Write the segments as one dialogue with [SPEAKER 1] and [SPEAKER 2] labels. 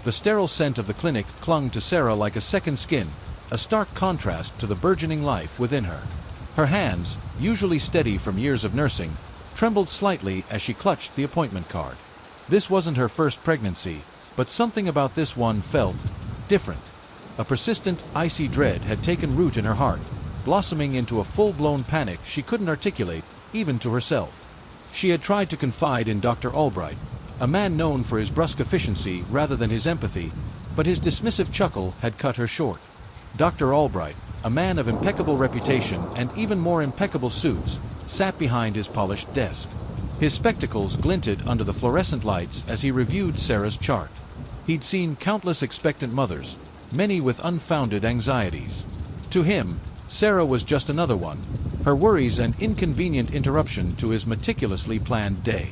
[SPEAKER 1] The sterile scent of the clinic clung to Sarah like a second skin, a stark contrast to the burgeoning life within her. Her hands, usually steady from years of nursing, trembled slightly as she clutched the appointment card. This wasn't her first pregnancy, but something about this one felt different. A persistent, icy dread had taken root in her heart, blossoming into a full-blown panic she couldn't articulate, even to herself. She had tried to confide in Dr. Albright, a man known for his brusque efficiency rather than his empathy, but his dismissive chuckle had cut her short. Dr. Albright, a man of impeccable reputation and even more impeccable suits, sat behind his polished desk. His spectacles glinted under the fluorescent lights as he reviewed Sarah's chart. He'd seen countless expectant mothers, many with unfounded anxieties. To him, Sarah was just another one, her worries an inconvenient interruption to his meticulously planned day.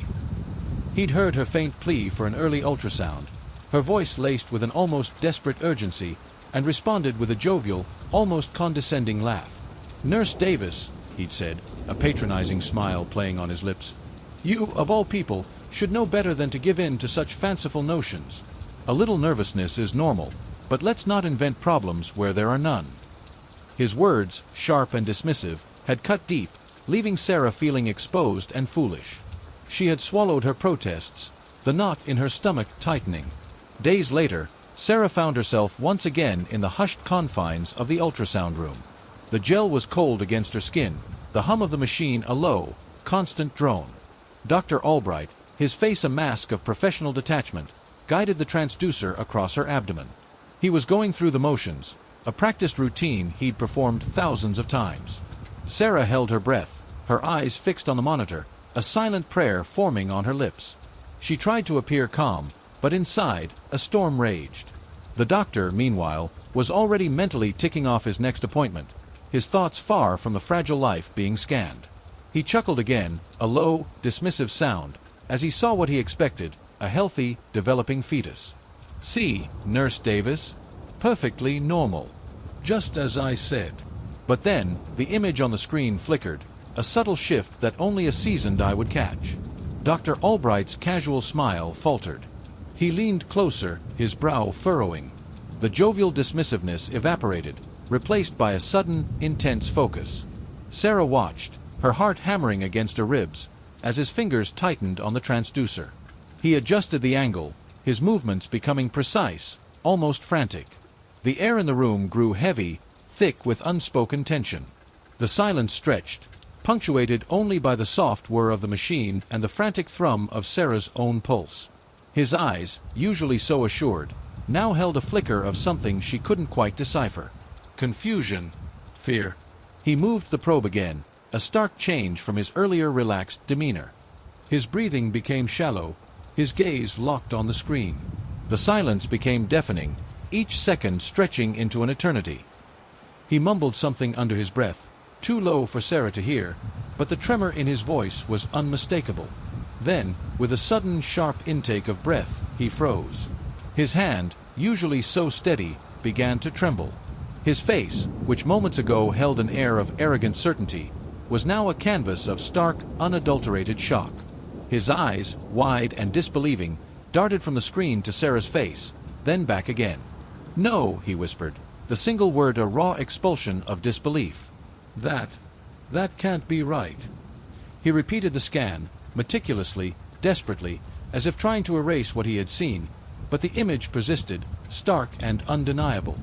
[SPEAKER 1] He'd heard her faint plea for an early ultrasound, her voice laced with an almost desperate urgency, and responded with a jovial, almost condescending laugh. "Nurse Davis," he'd said, a patronizing smile playing on his lips, "you, of all people, should know better than to give in to such fanciful notions. A little nervousness is normal, but let's not invent problems where there are none." His words, sharp and dismissive, had cut deep, leaving Sarah feeling exposed and foolish. She had swallowed her protests, the knot in her stomach tightening. Days later, Sarah found herself once again in the hushed confines of the ultrasound room. The gel was cold against her skin, the hum of the machine a low, constant drone. Dr. Albright, his face a mask of professional detachment, guided the transducer across her abdomen. He was going through the motions, a practiced routine he'd performed thousands of times. Sarah held her breath, her eyes fixed on the monitor, a silent prayer forming on her lips. She tried to appear calm, but inside, a storm raged. The doctor, meanwhile, was already mentally ticking off his next appointment, his thoughts far from the fragile life being scanned. He chuckled again, a low, dismissive sound, as he saw what he expected, a healthy, developing fetus. "See, Nurse Davis, perfectly normal. Just as I said." But then, the image on the screen flickered, a subtle shift that only a seasoned eye would catch. Dr. Albright's casual smile faltered. He leaned closer, his brow furrowing. The jovial dismissiveness evaporated, replaced by a sudden, intense focus. Sarah watched, her heart hammering against her ribs, as his fingers tightened on the transducer. He adjusted the angle, his movements becoming precise, almost frantic. The air in the room grew heavy, thick with unspoken tension. The silence stretched, punctuated only by the soft whir of the machine and the frantic thrum of Sarah's own pulse. His eyes, usually so assured, now held a flicker of something she couldn't quite decipher. Confusion, fear. He moved the probe again, a stark change from his earlier relaxed demeanor. His breathing became shallow, his gaze locked on the screen. The silence became deafening, each second stretching into an eternity. He mumbled something under his breath, too low for Sarah to hear, but the tremor in his voice was unmistakable. Then, with a sudden sharp intake of breath, he froze. His hand, usually so steady, began to tremble. His face, which moments ago held an air of arrogant certainty, was now a canvas of stark, unadulterated shock. His eyes, wide and disbelieving, darted from the screen to Sarah's face, then back again. "No," he whispered, the single word a raw expulsion of disbelief. That can't be right." He repeated the scan, meticulously, desperately, as if trying to erase what he had seen, but the image persisted, stark and undeniable.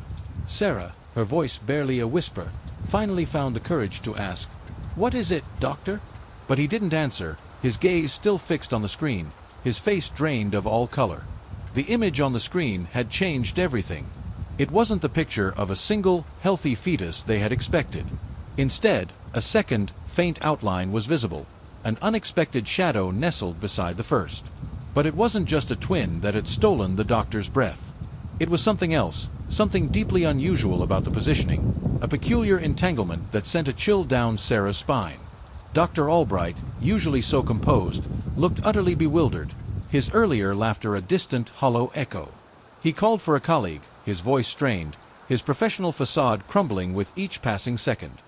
[SPEAKER 1] Sarah, her voice barely a whisper, finally found the courage to ask, "What is it, doctor?" But he didn't answer, his gaze still fixed on the screen, his face drained of all color. The image on the screen had changed everything. It wasn't the picture of a single, healthy fetus they had expected. Instead, a second, faint outline was visible, an unexpected shadow nestled beside the first. But it wasn't just a twin that had stolen the doctor's breath. It was something else, something deeply unusual about the positioning, a peculiar entanglement that sent a chill down Sarah's spine. Dr. Albright, usually so composed, looked utterly bewildered, his earlier laughter a distant, hollow echo. He called for a colleague, his voice strained, his professional facade crumbling with each passing second.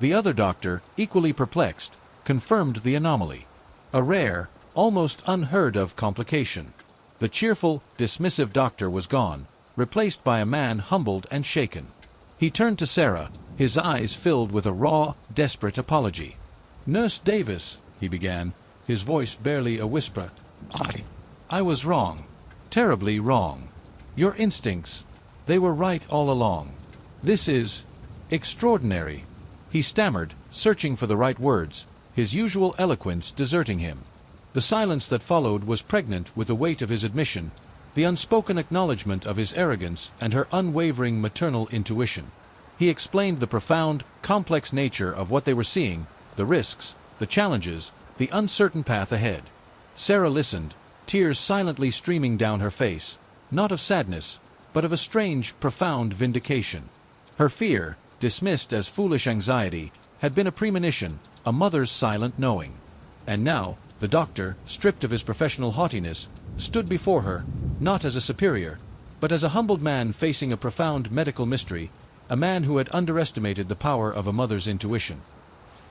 [SPEAKER 1] The other doctor, equally perplexed, confirmed the anomaly. A rare, almost unheard-of complication. The cheerful, dismissive doctor was gone, replaced by a man humbled and shaken. He turned to Sarah, his eyes filled with a raw, desperate apology. "Nurse Davis," he began, his voice barely a whisper, I was wrong. Terribly wrong. Your instincts, they were right all along. This is extraordinary." He stammered, searching for the right words, his usual eloquence deserting him. The silence that followed was pregnant with the weight of his admission, the unspoken acknowledgment of his arrogance and her unwavering maternal intuition. He explained the profound, complex nature of what they were seeing, the risks, the challenges, the uncertain path ahead. Sarah listened, tears silently streaming down her face, not of sadness, but of a strange, profound vindication. Her fear, dismissed as foolish anxiety, had been a premonition, a mother's silent knowing. And now, the doctor, stripped of his professional haughtiness, stood before her, not as a superior, but as a humbled man facing a profound medical mystery, a man who had underestimated the power of a mother's intuition.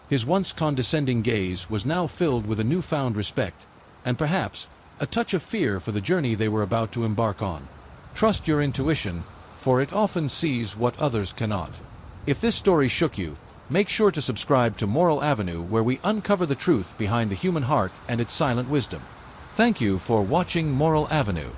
[SPEAKER 1] His once condescending gaze was now filled with a newfound respect, and perhaps a touch of fear for the journey they were about to embark on. Trust your intuition, for it often sees what others cannot. If this story shook you, make sure to subscribe to Moral Avenue, where we uncover the truth behind the human heart and its silent wisdom. Thank you for watching Moral Avenue.